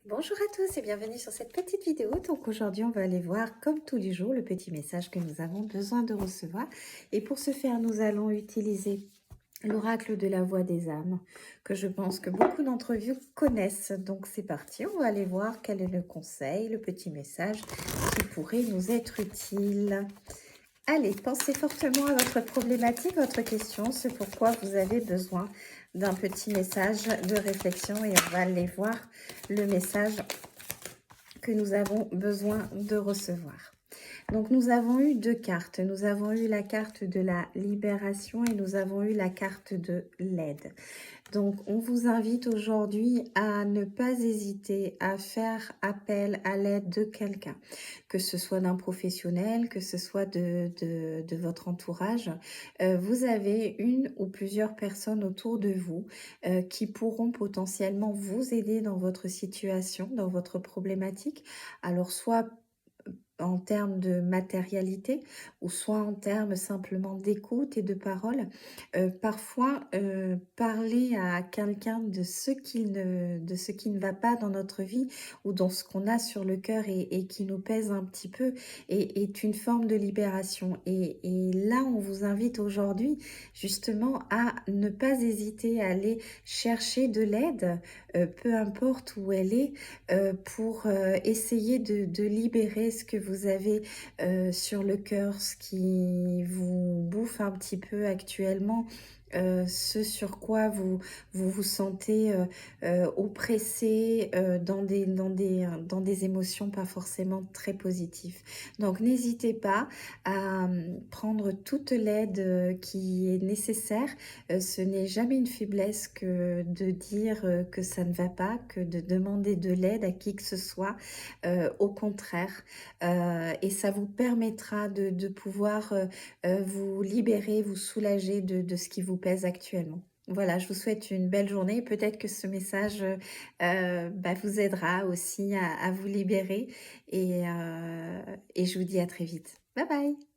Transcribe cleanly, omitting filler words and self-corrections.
Bonjour à tous et bienvenue sur cette petite vidéo. Donc aujourd'hui, on va aller voir, comme tous les jours, le petit message que nous avons besoin de recevoir. Et pour ce faire, nous allons utiliser l'oracle de la voix des âmes, que je pense que beaucoup d'entre vous connaissent. Donc c'est parti, on va aller voir quel est le conseil, le petit message qui pourrait nous être utile. Allez, pensez fortement à votre problématique, votre question, ce pourquoi vous avez besoin d'un petit message de réflexion et on va aller voir le message que nous avons besoin de recevoir. Donc nous avons eu deux cartes. Nous avons eu la carte de la libération et nous avons eu la carte de l'aide. Donc on vous invite aujourd'hui à ne pas hésiter à faire appel à l'aide de quelqu'un, que ce soit d'un professionnel, que ce soit de votre entourage. Vous avez une ou plusieurs personnes autour de vous qui pourront potentiellement vous aider dans votre situation, dans votre problématique. Alors soit en termes de matérialité ou soit en termes simplement d'écoute et de parole. Parfois, parler à quelqu'un de ce qui ne va pas dans notre vie ou dans ce qu'on a sur le cœur et qui nous pèse un petit peu est une forme de libération. Et là, on vous invite aujourd'hui justement à ne pas hésiter à aller chercher de l'aide, peu importe où elle est, pour essayer de libérer ce que vous avez sur le cœur, ce qui vous bouffe un petit peu actuellement, ce sur quoi vous sentez oppressé dans des émotions pas forcément très positives. Donc n'hésitez pas à prendre toute l'aide qui est nécessaire. Ce n'est jamais une faiblesse que de dire que ça ne va pas, que de demander de l'aide à qui que ce soit. Au contraire, et ça vous permettra de pouvoir vous libérer, vous soulager de ce qui vous pèse actuellement. Voilà, je vous souhaite une belle journée. Peut-être que ce message vous aidera aussi à vous libérer et je vous dis à très vite. Bye bye.